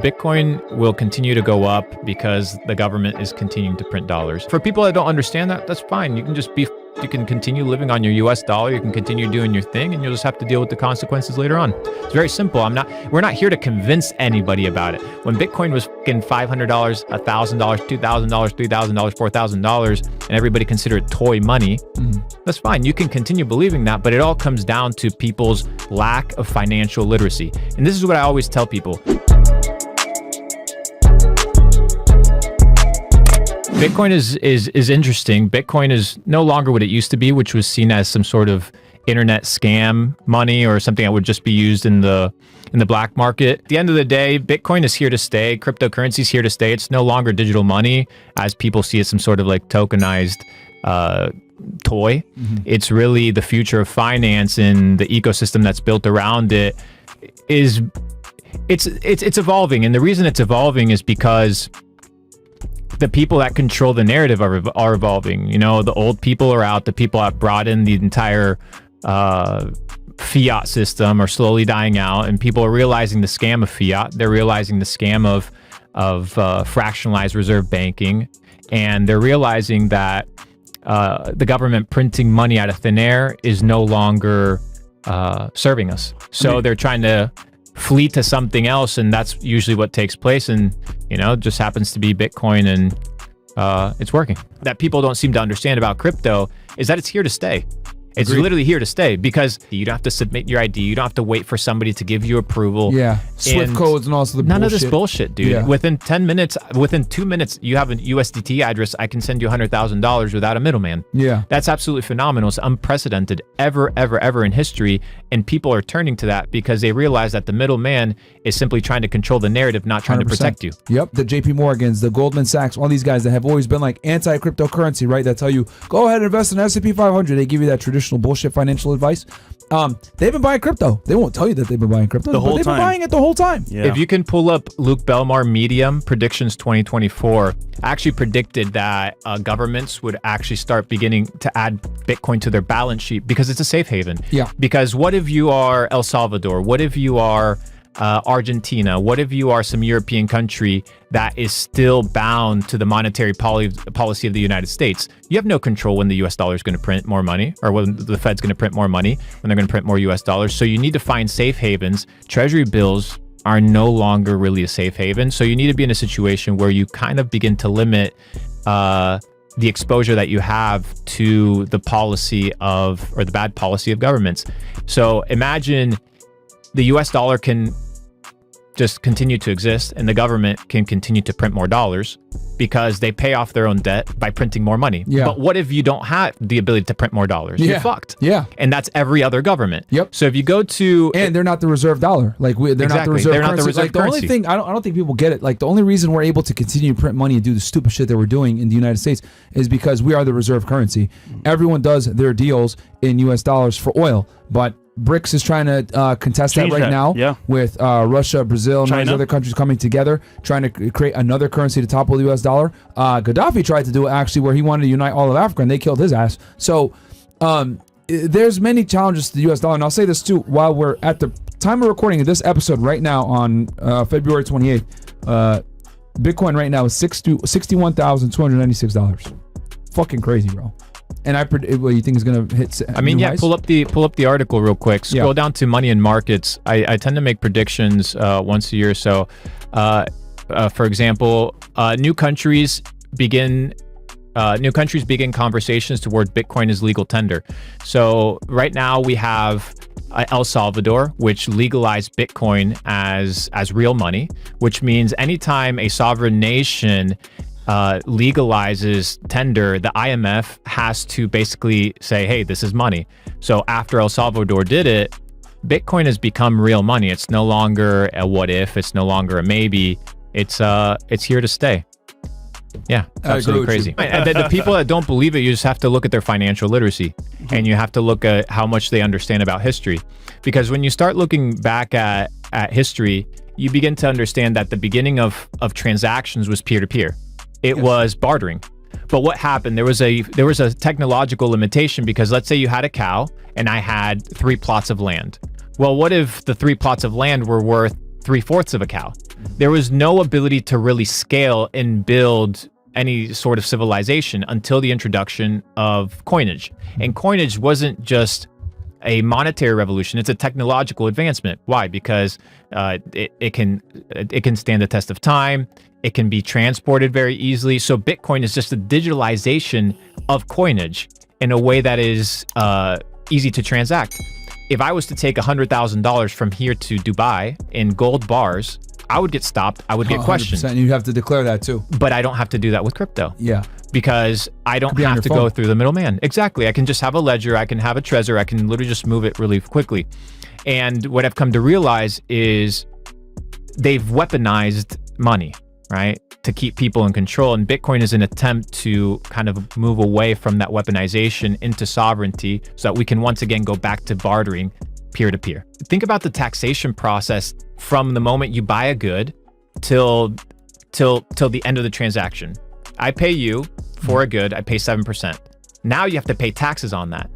Bitcoin will continue to go up because the government is continuing to print dollars. For people that don't understand that, that's fine. You can continue living on your US dollar, you can continue doing your thing, and you'll just have to deal with the consequences later on. It's very simple. We're not here to convince anybody about it. When Bitcoin was $500, $1,000, $2,000, $3,000, $4,000, and everybody considered it toy money, that's fine. You can continue believing that, but it all comes down to people's lack of financial literacy. And this is what I always tell people. Bitcoin is interesting. Bitcoin is no longer what it used to be, which was seen as some sort of internet scam money or something that would just be used in the black market. At the end of the day, Bitcoin is here to stay. Cryptocurrency is here to stay. It's no longer digital money as people see it some sort of like tokenized toy. It's really the future of finance, and the ecosystem that's built around it is it's evolving. And the reason it's evolving is because the people that control the narrative are evolving. You know, the old people are out. The people that brought in the entire fiat system are slowly dying out, and people are realizing the scam of fiat. They're realizing the scam of fractionalized reserve banking, and they're realizing that the government printing money out of thin air is no longer serving us. So they're trying to flee to something else, and that's usually what takes place. And you know, it just happens to be Bitcoin, and it's working. That people don't seem to understand about crypto is that it's here to stay. It's literally here to stay, because you don't have to submit your ID. You don't have to wait for somebody to give you approval. Yeah, Swift codes and also the none bullshit. of this bullshit, dude. Yeah. Within 10 minutes, within 2 minutes, you have a USDT address. I can send you $100,000 without a middleman. Yeah, that's absolutely phenomenal. It's unprecedented ever in history, and people are turning to that because they realize that the middleman is simply trying to control the narrative, not trying 100%. To protect you. Yep, the JP Morgans, the Goldman Sachs, all these guys that have always been like anti-cryptocurrency, right? That tell you, go ahead and invest in S&P 500. They give you that traditional bullshit financial advice. They've been buying crypto. They won't tell you that they've been buying crypto, but they've been buying it the whole time. Yeah. If you can pull up Luke Belmar Medium Predictions 2024, actually predicted that governments would actually start beginning to add Bitcoin to their balance sheet because it's a safe haven. Yeah. Because what if you are El Salvador? What if you are Argentina? What if you are some European country that is still bound to the monetary policy of the United States? You have no control when the US dollar is going to print more money, or when the Fed's going to print more money, when they're going to print more US dollars. So you need to find safe havens. Treasury bills are no longer really a safe haven. So you need to be in a situation where you kind of begin to limit the exposure that you have to the policy of, or the bad policy of governments. So imagine the US dollar can just continue to exist, and the government can continue to print more dollars because they pay off their own debt by printing more money. Yeah. But what if you don't have the ability to print more dollars? Yeah. You're fucked. Yeah. And that's every other government. Yep. So if you go to... And they're not the reserve dollar. Like, they're not the reserve currency. The reserve currency. Only thing, I don't think people get it. Like, the only reason we're able to continue to print money and do the stupid shit that we're doing in the United States is because we are the reserve currency. Everyone does their deals in US dollars for oil, but BRICS is trying to contest that right now with Russia, Brazil, and all these other countries coming together, trying to create another currency to topple the US dollar. Gaddafi tried to do it actually, where he wanted to unite all of Africa, and they killed his ass. So there's many challenges to the US dollar. And I'll say this too, while we're at the time of recording of this episode right now on February 28th, Bitcoin right now is $61,296. Fucking crazy, bro. And I predict, what you think is going to hit? Highs? pull up the article real quick. Scroll down to money and markets. I tend to make predictions once a year. So, for example, new countries begin conversations towards Bitcoin as legal tender. So right now we have El Salvador, which legalized Bitcoin as real money, which means anytime a sovereign nation legalizes tender, the IMF has to basically say, hey, this is money. So after El Salvador did it, Bitcoin has become real money. It's no longer a what if, it's no longer a maybe. It's here to stay. Yeah, it's absolutely crazy. And the people that don't believe it, you just have to look at their financial literacy, and you have to look at how much they understand about history. Because when you start looking back at history, you begin to understand that the beginning of transactions was peer-to-peer. It was bartering. But what happened? There was a technological limitation, because let's say you had a cow and I had 3 plots of land. Well, what if the 3 plots of land were worth 3/4 of a cow. There was no ability to really scale and build any sort of civilization until the introduction of coinage. And coinage wasn't just a monetary revolution, it's a technological advancement. Why? Because it can stand the test of time, it can be transported very easily. So Bitcoin is just a digitalization of coinage in a way that is easy to transact. If I was to take $100,000 from here to Dubai in gold bars, I would get stopped. I would get questioned. And you have to declare that too. But I don't have to do that with crypto. Yeah. Because I don't have to go through the middleman. Exactly. I can just have a ledger. I can have a Trezor. I can literally just move it really quickly. And what I've come to realize is they've weaponized money, right? To keep people in control. And Bitcoin is an attempt to kind of move away from that weaponization into sovereignty so that we can once again go back to bartering peer-to-peer. Think about the taxation process from the moment you buy a good till the end of the transaction. I pay you for a good, I pay 7%. Now you have to pay taxes on that,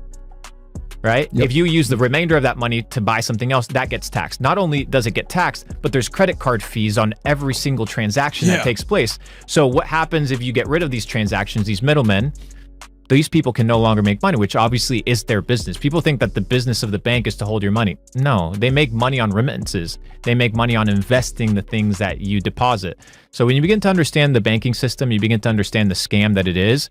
right? Yep. If you use the remainder of that money to buy something else, that gets taxed. Not only does it get taxed, but there's credit card fees on every single transaction that takes place. So what happens if you get rid of these transactions, these middlemen? These people can no longer make money, which obviously is their business. People think that the business of the bank is to hold your money. No, they make money on remittances. They make money on investing the things that you deposit. So when you begin to understand the banking system, you begin to understand the scam that it is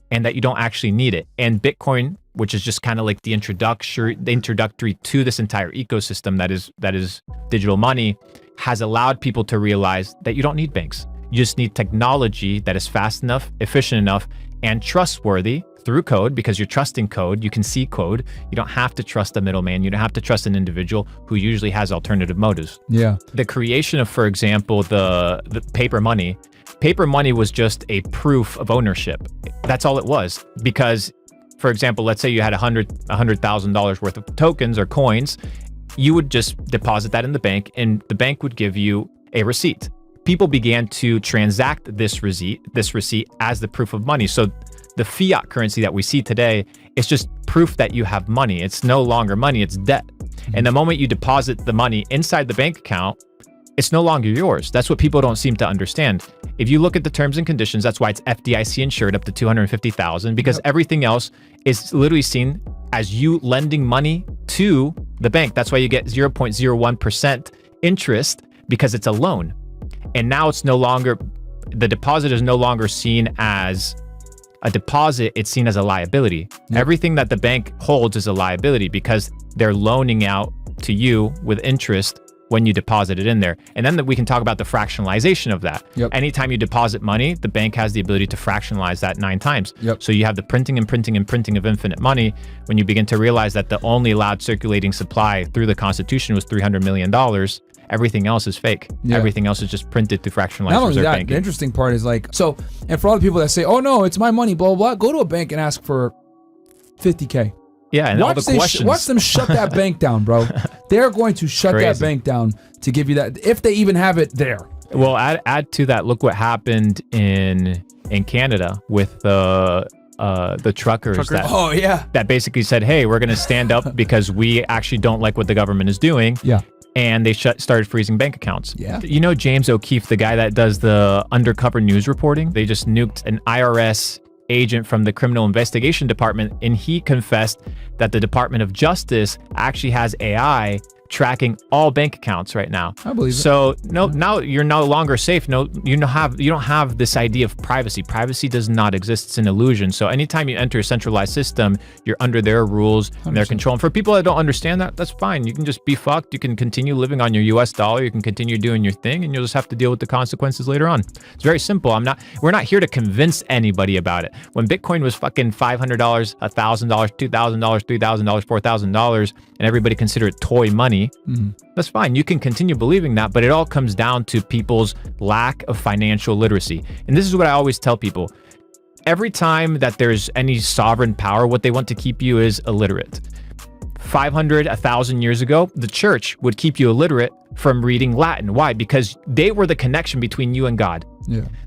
and that you don't actually need it. And Bitcoin, which is just kind of like the introductory to this entire ecosystem that is digital money, has allowed people to realize that you don't need banks. You just need technology that is fast enough, efficient enough, and trustworthy through code, because you're trusting code. You can see code. You don't have to trust a middleman. You don't have to trust an individual who usually has alternative motives. Yeah. The creation of, for example, the paper money. Paper money was just a proof of ownership. That's all it was. Because, for example, let's say you had $100,000 worth of tokens or coins. You would just deposit that in the bank, and the bank would give you a receipt. People began to transact this receipt as the proof of money. So the fiat currency that we see today is just proof that you have money. It's no longer money, it's debt. And the moment you deposit the money inside the bank account, it's no longer yours. That's what people don't seem to understand. If you look at the terms and conditions, that's why it's FDIC insured up to $250,000, because everything else is literally seen as you lending money to the bank. That's why you get 0.01% interest, because it's a loan. And now it's no longer, the deposit is no longer seen as a deposit, it's seen as a liability. Everything that the bank holds is a liability because they're loaning out to you with interest when you deposit it in there. And then we can talk about the fractionalization of that. Anytime you deposit money, the bank has the ability to fractionalize that 9 times. So you have the printing and printing and printing of infinite money. When you begin to realize that the only allowed circulating supply through the Constitution was $300 million, everything else is fake. Everything else is just printed to fractionalize reserve banking. The interesting part is like, so, and for all the people that say, oh no, it's my money, blah, blah, blah, go to a bank and ask for $50K. Yeah, and all the questions. Watch them shut that bank down, bro. They're going to shut that bank down to give you that, if they even have it there. Well, add to that, look what happened in Canada with the truckers that basically said, hey, we're going to stand up because we actually don't like what the government is doing. And they started freezing bank accounts. You know James O'Keefe, the guy that does the undercover news reporting? They just nuked an IRS agent from the Criminal Investigation Department, and he confessed that the Department of Justice actually has AI tracking all bank accounts right now. I believe it. So now you're no longer safe. No, you don't have this idea of privacy. Privacy does not exist. It's an illusion. So anytime you enter a centralized system, you're under their rules and their control. And for people that don't understand that, that's fine. You can just be fucked. You can continue living on your US dollar. You can continue doing your thing, and you'll just have to deal with the consequences later on. It's very simple. We're not here to convince anybody about it. When Bitcoin was fucking $500, $1,000, $2,000, $3,000, $4,000, and everybody considered it toy money, that's fine. You can continue believing that, but it all comes down to people's lack of financial literacy. And this is what I always tell people. Every time that there's any sovereign power, what they want to keep you is illiterate. 500, 1,000 years ago, the church would keep you illiterate from reading Latin. Why? Because they were the connection between you and God.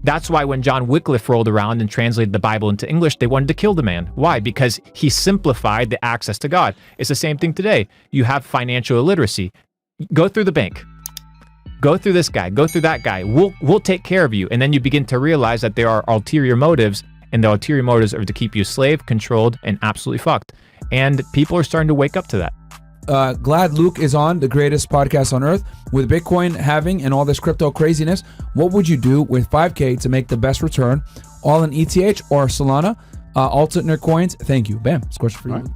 That's why when John Wycliffe rolled around and translated the Bible into English, they wanted to kill the man. Why? Because he simplified the access to God. It's the same thing today. You have financial illiteracy. Go through the bank. go through this guy, go through that guy. We'll take care of you. And then you begin to realize that there are ulterior motives, and the ulterior motives are to keep you a slave, controlled, and absolutely fucked. And people are starting to wake up to that. Glad Luke is on the greatest podcast on earth. With Bitcoin halving and all this crypto craziness, what would you do with 5K to make the best return? All in ETH or Solana? Alternate coins? Thank you. Bam. It's a question for you. Right.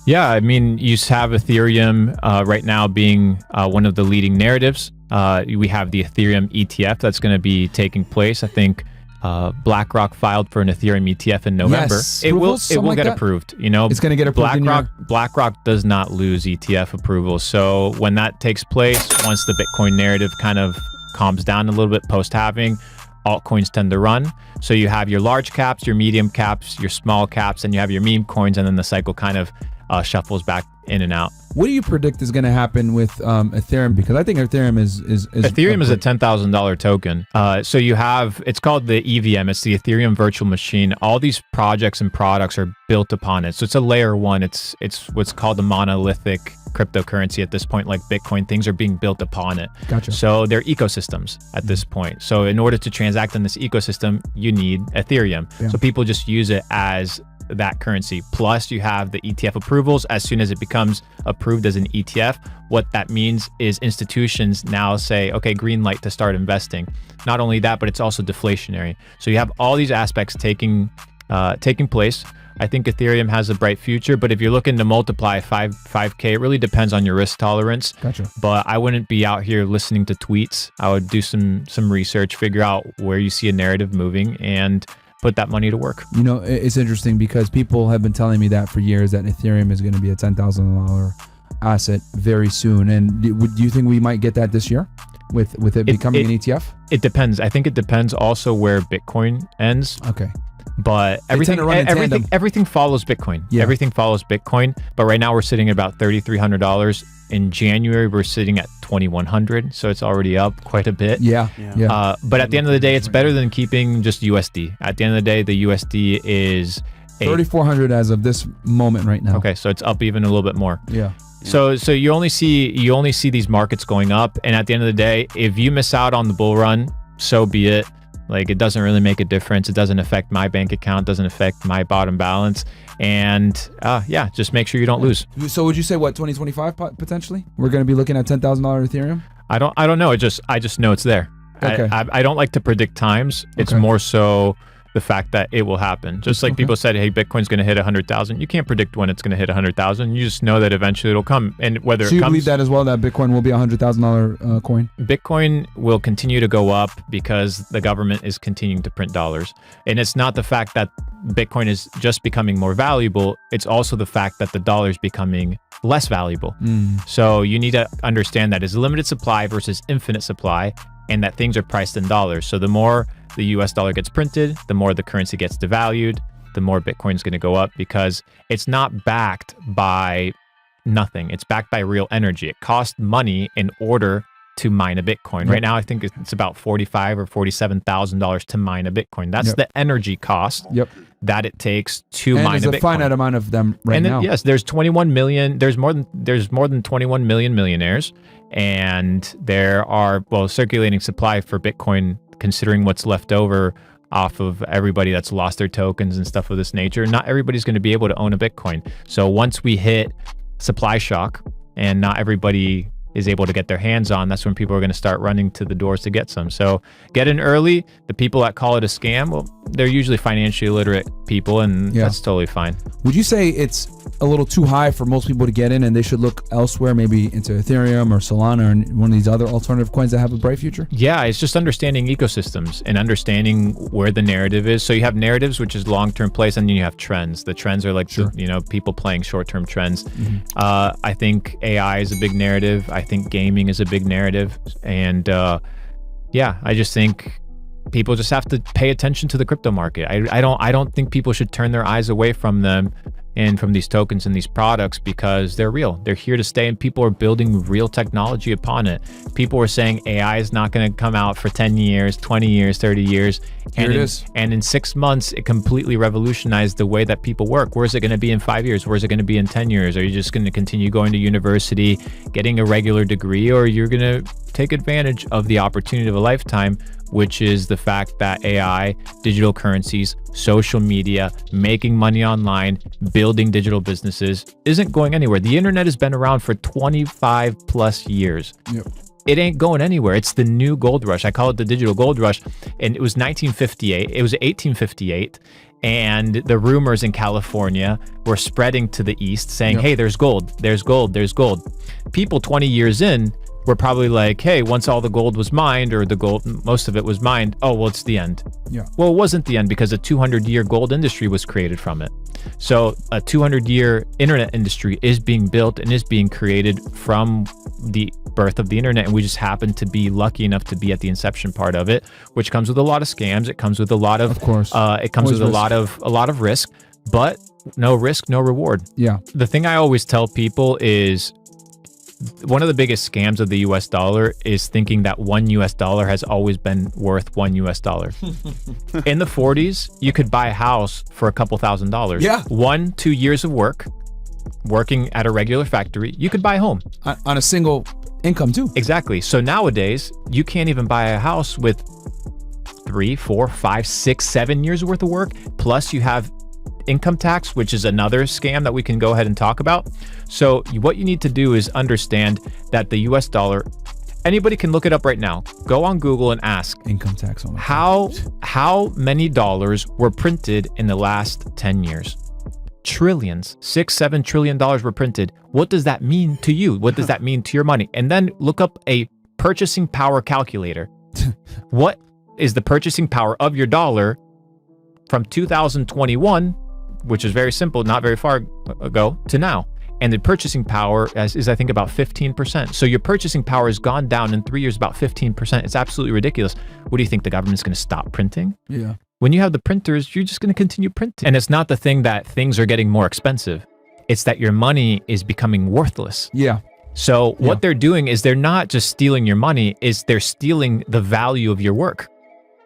Yeah, I mean, you have Ethereum right now being one of the leading narratives. We have the Ethereum ETF that's going to be taking place. I think BlackRock filed for an Ethereum ETF in November. Yes, it will get approved. You know, it's going to get approved. BlackRock does not lose ETF approval. So when that takes place, once the Bitcoin narrative kind of calms down a little bit post halving, altcoins tend to run. So you have your large caps, your medium caps, your small caps, and you have your meme coins, and then the cycle kind of shuffles back in and out. What do you predict is going to happen with Ethereum? Because I think Ethereum is Ethereum is a $10,000 token. So you have, it's called the EVM. It's the Ethereum Virtual Machine. All these projects and products are built upon it. So it's a layer one. It's what's called a monolithic cryptocurrency at this point, like Bitcoin. Things are being built upon it. Gotcha. So they're ecosystems at this point. So in order to transact in this ecosystem, you need Ethereum. Yeah. So people just use it as that currency. Plus you have the ETF approvals. As soon as it becomes approved as an ETF, what that means is institutions now say, okay, green light to start investing. Not only that, but it's also deflationary. So you have all these aspects taking place. I think Ethereum has a bright future, but if you're looking to multiply 5K, it really depends on your risk tolerance. Gotcha. But I wouldn't be out here listening to tweets. I would do some research, figure out where you see a narrative moving, and put that money to work. You know, it's interesting because people have been telling me that for years, that Ethereum is going to be a $10,000 asset very soon. And do you think we might get that this year with it becoming an ETF? It depends. I think it depends also where Bitcoin ends. Okay. But everything follows Bitcoin. Yeah. Everything follows Bitcoin. But right now we're sitting at about $3,300. In January, we're sitting at $2,100. So it's already up quite a bit. Yeah. But at the end of the day, it's better than keeping just USD. At the end of the day, the USD is $3,400 as of this moment right now. Okay, so it's up even a little bit more. Yeah. So you only see these markets going up, and at the end of the day, if you miss out on the bull run, so be it. Like, it doesn't really make a difference. It doesn't affect my bank account, doesn't affect my bottom balance. And just make sure you don't lose. So would you say 2025 potentially? We're going to be looking at $10,000 Ethereum? I don't know. I just know it's there. Okay. I don't like to predict times. It's more so the fact that it will happen. Just like people said, hey, Bitcoin's going to hit 100,000. You can't predict when it's going to hit 100,000. You just know that eventually it'll come. And whether so you believe that as well, that Bitcoin will be a $100,000 coin? Bitcoin will continue to go up because the government is continuing to print dollars. And it's not the fact that Bitcoin is just becoming more valuable. It's also the fact that the dollar is becoming less valuable. So you need to understand that it's limited supply versus infinite supply, and that things are priced in dollars. So the more the US dollar gets printed, the more the currency gets devalued, the more Bitcoin's going to go up, because it's not backed by nothing. It's backed by real energy. It costs money in order to mine a Bitcoin. Right now, I think it's about $45,000 or $47,000 to mine a Bitcoin. That's the energy cost that it takes to mine a Bitcoin. And there's a finite amount of them now. Yes, there's 21 million. There's more than 21 million millionaires, and there are circulating supply for Bitcoin. Considering what's left over off of everybody that's lost their tokens and stuff of this nature, not everybody's going to be able to own a Bitcoin. So once we hit supply shock and not everybody is able to get their hands on, that's when people are going to start running to the doors to get some. So get in early. The people that call it a scam, well, they're usually financially illiterate people, and that's totally fine. Would you say it's a little too high for most people to get in, and they should look elsewhere, maybe into Ethereum or Solana or one of these other alternative coins that have a bright future? Yeah, it's just understanding ecosystems and understanding where the narrative is. So you have narratives, which is long-term plays, and then you have trends. The trends are like, people playing short-term trends. I think AI is a big narrative. I think gaming is a big narrative. And I just think people just have to pay attention to the crypto market. I don't think people should turn their eyes away from them in from these tokens and these products because they're real. They're here to stay, and people are building real technology upon it. People were saying AI is not going to come out for 10 years, 20 years, 30 years. Here it is. And in 6 months, it completely revolutionized the way that people work. Where's it going to be in 5 years? Where's it going to be in 10 years? Are you just going to continue going to university, getting a regular degree, or you're going to take advantage of the opportunity of a lifetime, which is the fact that AI, digital currencies, social media, making money online, building digital businesses isn't going anywhere. The internet has been around for 25 plus years. Yep. It ain't going anywhere. It's the new gold rush. I call it the digital gold rush. And it was 1958. It was 1858. And the rumors in California were spreading to the east saying, hey, there's gold, there's gold, there's gold. People 20 years in were probably like, hey, once all the gold was mined, or the gold, most of it was mined, oh, well, it's the end. Yeah. Well, it wasn't the end, because a 200-year gold industry was created from it. So a 200-year internet industry is being built and is being created from the birth of the internet. And we just happen to be lucky enough to be at the inception part of it, which comes with a lot of scams. It comes with a lot of course. It comes with a lot of risk, but no risk, no reward. Yeah. The thing I always tell people is, one of the biggest scams of the US dollar is thinking that $1 has always been worth $1. In the 40s, you could buy a house for a couple $1,000s. Yeah. 1-2 years of working at a regular factory, you could buy a home. On a single income too. Exactly. So nowadays, you can't even buy a house with 3, 4, 5, 6, 7 years worth of work. Plus you have income tax, which is another scam that we can go ahead and talk about. So what you need to do is understand that the US dollar, anybody can look it up right now. Go on Google and ask income tax. How many dollars were printed in the last 10 years? Trillions, $6-7 trillion were printed. What does that mean to you? What does that mean to your money? And then look up a purchasing power calculator. What is the purchasing power of your dollar from 2021, which is very simple, not very far ago, to now? And the purchasing power is I think about 15%. So your purchasing power has gone down in 3 years about 15%. It's absolutely ridiculous. What do you think, the government's going to stop printing? Yeah. When you have the printers, you're just going to continue printing. And it's not the thing that things are getting more expensive. It's that your money is becoming worthless. Yeah. So what they're doing is they're not just stealing your money, they're stealing the value of your work.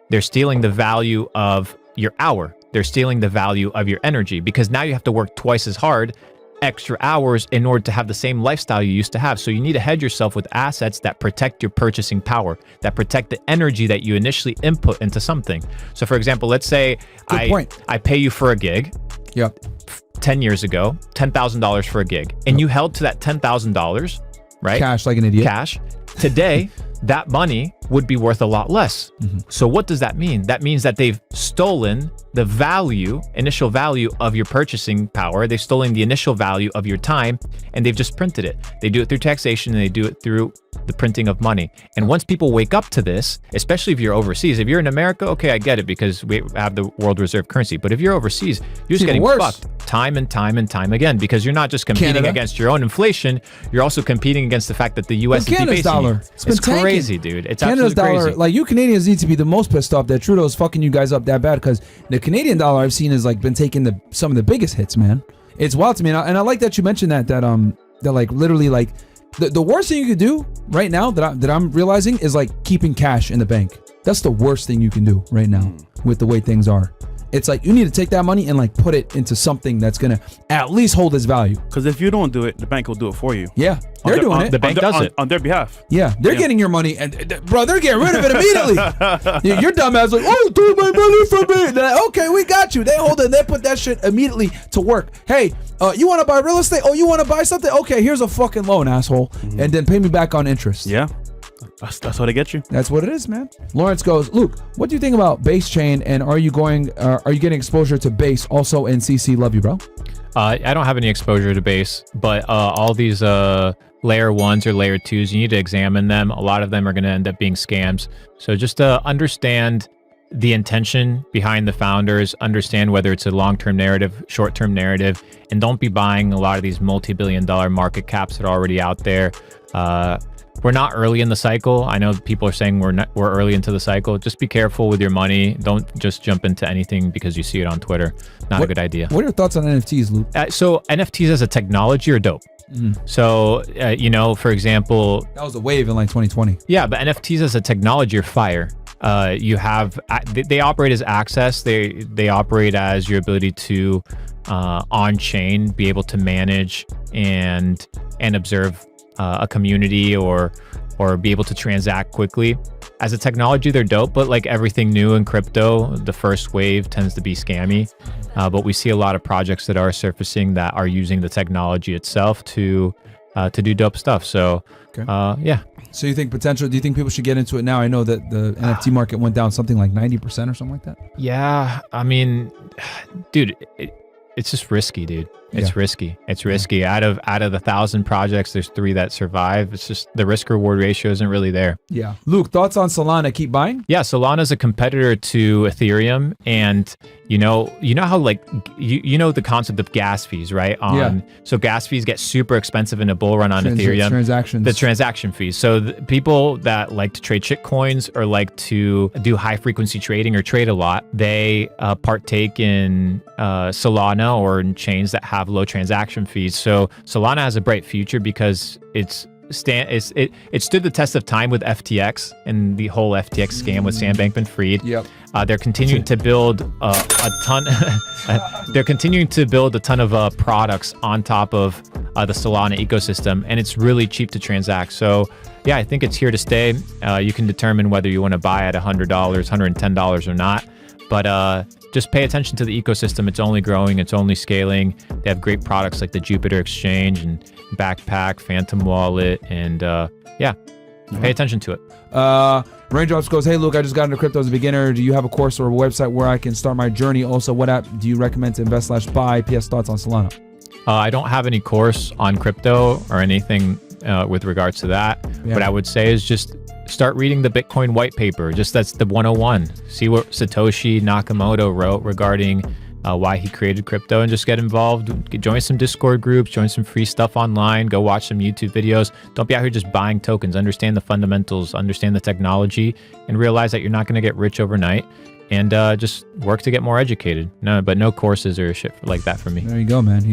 They're stealing the value of your hour. They're stealing the value of your energy, because now you have to work twice as hard, extra hours, in order to have the same lifestyle you used to have. So you need to hedge yourself with assets that protect your purchasing power, that protect the energy that you initially input into something. So for example, let's say I pay you for a gig. Yep. 10 years ago, $10,000 for a gig, and you held to that $10,000, right? Cash, like an idiot. Cash. Today, that money would be worth a lot less. Mm-hmm. So what does that mean? That means that they've stolen the initial value of your purchasing power. They've stolen the initial value of your time, and they've just printed it. They do it through taxation, and they do it through the printing of money. And once people wake up to this, especially if you're overseas, if you're in America, okay, I get it, because we have the world reserve currency. But if you're overseas, you're just getting fucked time and time and time again, because you're not just competing against your own inflation, you're also competing against the fact that the U.S. is debasing dollar. It's crazy, dude. It's Canada's absolutely dollar, crazy. like, you Canadians need to be the most pissed off that Trudeau's fucking you guys up that bad, because the Canadian dollar I've seen has like been taking some of the biggest hits, man. It's wild to me, and I like that you mentioned that like literally like the worst thing you could do right now that I'm realizing is like keeping cash in the bank. That's the worst thing you can do right now with the way things are. It's like you need to take that money and like put it into something that's gonna at least hold its value. Because if you don't do it, the bank will do it for you. Yeah, they're doing it. The bank does it on their behalf. Yeah, they're getting your money, and bro, they're getting rid of it immediately. Your dumb ass like, oh, take my money from me. They're like, okay, we got you. They hold it. They put that shit immediately to work. Hey, you want to buy real estate? Oh, you want to buy something? Okay, here's a fucking loan, asshole, and then pay me back on interest. Yeah. That's how they get you. That's what it is, man. Lawrence goes, Luke, what do you think about base chain, and are you getting exposure to base also in CC? Love you, bro. I don't have any exposure to base, but all these layer 1s or layer 2s, you need to examine them. A lot of them are going to end up being scams. So just understand the intention behind the founders, understand whether it's a long-term narrative, short-term narrative, and don't be buying a lot of these multi-billion-dollar market caps that are already out there. we're not early in the cycle. I know people are saying we're early into the cycle. Just be careful with your money. Don't just jump into anything because you see it on Twitter. Not a good idea. What are your thoughts on NFTs, Luke? So NFTs as a technology are dope. So, for example, that was a wave in like 2020. Yeah, but NFTs as a technology are fire. You have they operate as access. They operate as your ability to on chain be able to manage and observe a community or be able to transact quickly. As a technology, they're dope, but like everything new in crypto, the first wave tends to be scammy. But we see a lot of projects that are surfacing that are using the technology itself to do dope stuff. So, yeah. So you think potential? Do you think people should get into it now? I know that the NFT market went down something like 90% or something like that. Yeah, I mean, dude, it's just risky, dude. It's risky. It's risky. Out of the 1,000 projects, there's 3 that survive. It's just the risk reward ratio isn't really there. Yeah. Luke, thoughts on Solana? Keep buying? Yeah, Solana's a competitor to Ethereum, and you know how like you know the concept of gas fees, right? So gas fees get super expensive in a bull run on Ethereum. Transactions. The transaction fees. So the people that like to trade shit coins or like to do high frequency trading or trade a lot, they partake in Solana or in chains that have low transaction fees. So Solana has a bright future because it stood the test of time with FTX and the whole FTX scam with Sam Bankman-Fried. Yep. They're continuing to build a ton. They're continuing to build a ton of products on top of the Solana ecosystem, and it's really cheap to transact. So, yeah, I think it's here to stay. You can determine whether you want to buy at $100, $110 or not, but just pay attention to the ecosystem. It's only growing. It's only scaling. They have great products like the Jupiter Exchange and Backpack, Phantom Wallet, and pay attention to it. Raindrops goes, hey, Luke, I just got into crypto as a beginner. Do you have a course or a website where I can start my journey? Also, what app do you recommend to invest/buy? PS thoughts on Solana? I don't have any course on crypto or anything with regards to that. Yeah. What I would say is just start reading the Bitcoin white paper. That's the 101. See what Satoshi Nakamoto wrote regarding why he created crypto, and just get involved. Join some Discord groups, join some free stuff online, go watch some YouTube videos. Don't be out here just buying tokens. Understand the fundamentals, understand the technology, and realize that you're not going to get rich overnight. And just work to get more educated. But no courses or shit like that for me. There you go, man.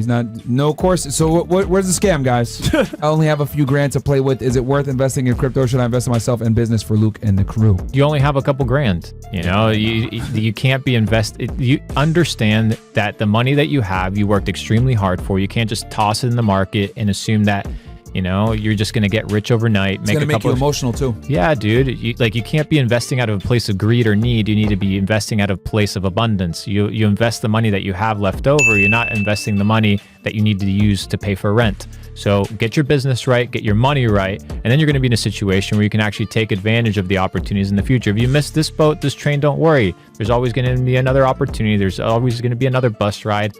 No courses. So where's the scam, guys? I only have a few grand to play with. Is it worth investing in crypto? Should I invest in myself and business for Luke and the crew? You only have a couple grand. You can't be invested. You understand that the money that you have, you worked extremely hard for. You can't just toss it in the market and assume that you're just going to get rich overnight. It's going to make you emotional too. Yeah, dude. You can't be investing out of a place of greed or need. You need to be investing out of a place of abundance. You invest the money that you have left over. You're not investing the money that you need to use to pay for rent. So get your business right, get your money right, and then you're going to be in a situation where you can actually take advantage of the opportunities in the future. If you miss this boat, this train, don't worry. There's always going to be another opportunity. There's always going to be another bus ride.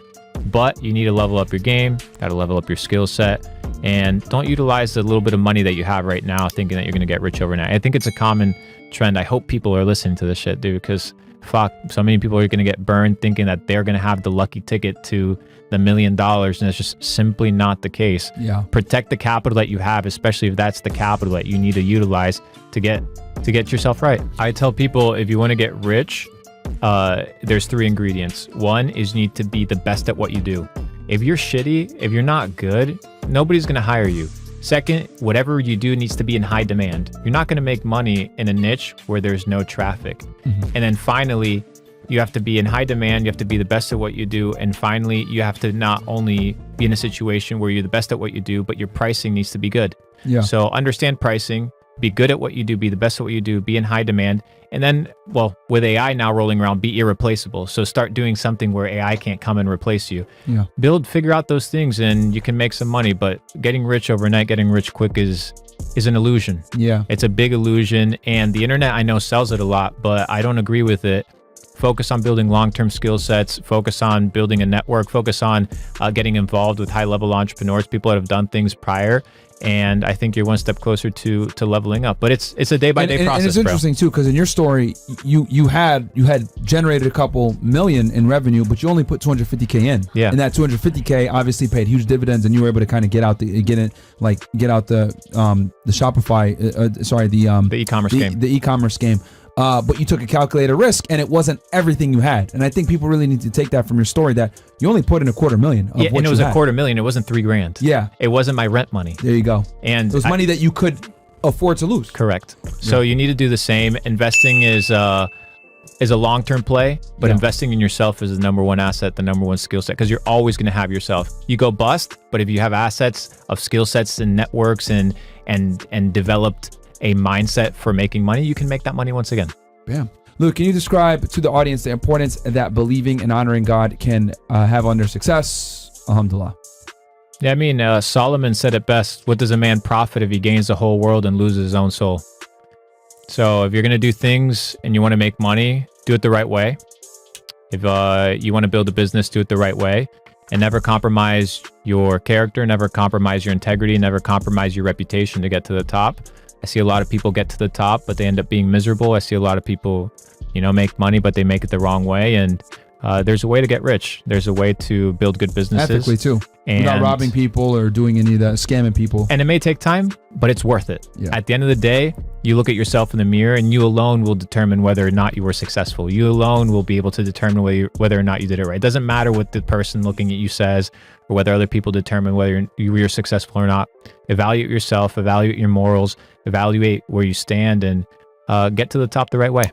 But you need to level up your game, got to level up your skill set, and don't utilize the little bit of money that you have right now thinking that you're going to get rich overnight. I think it's a common trend. I hope people are listening to this shit, dude, because fuck, so many people are going to get burned thinking that they're going to have the lucky ticket to the $1 million, and it's just simply not the case. Yeah. Protect the capital that you have, especially if that's the capital that you need to utilize to get yourself right. I tell people, if you want to get rich, there's 3 ingredients. One is you need to be the best at what you do. If you're shitty, if you're not good, nobody's going to hire you. Second, whatever you do needs to be in high demand. You're not going to make money in a niche where there's no traffic. And then finally, you have to be in high demand. You have to be the best at what you do. And finally, you have to not only be in a situation where you're the best at what you do, but your pricing needs to be good. Yeah. So understand pricing, be good at what you do, be the best at what you do, be in high demand. And then, well, with AI now rolling around, be irreplaceable. So start doing something where AI can't come and replace you. Yeah. Figure out those things and you can make some money, but getting rich overnight, getting rich quick is an illusion. Yeah. It's a big illusion. And the internet, I know, sells it a lot, but I don't agree with it. Focus on building long-term skill sets, focus on building a network, focus on getting involved with high-level entrepreneurs, people that have done things prior. And I think you're one step closer to leveling up. But it's a day-by-day process, and it's interesting too, because in your story, you had generated a couple million in revenue, but you only put 250K in. Yeah. And that 250K obviously paid huge dividends, and you were able to kind of get out the Shopify, the e-commerce game. The e-commerce game. But you took a calculated risk, and it wasn't everything you had. And I think people really need to take that from your story, that you only put in $250,000 of what and it was you had. $250,000. It wasn't $3,000. Yeah. It wasn't my rent money. There you go. And it was money that you could afford to lose. Correct. So you need to do the same. Investing is a long-term play, but investing in yourself is the number one asset, the number one skill set, because you're always going to have yourself. You go bust, but if you have assets of skill sets and networks and developed a mindset for making money, you can make that money once again. Bam. Luke, can you describe to the audience the importance that believing and honoring God can have on their success? Alhamdulillah. Yeah, I mean, Solomon said it best. What does a man profit if he gains the whole world and loses his own soul? So if you're going to do things and you want to make money, do it the right way. If you want to build a business, do it the right way. And never compromise your character, never compromise your integrity, never compromise your reputation to get to the top. I see a lot of people get to the top, but they end up being miserable. I see a lot of people, make money, but they make it the wrong way. And there's a way to get rich. There's a way to build good businesses. Ethically too. And without robbing people or doing any of that, scamming people. And it may take time, but it's worth it. Yeah. At the end of the day, you look at yourself in the mirror and you alone will determine whether or not you were successful. You alone will be able to determine whether or not you did it right. It doesn't matter what the person looking at you says or whether other people determine whether you're successful or not. Evaluate yourself, evaluate your morals, evaluate where you stand, and get to the top the right way.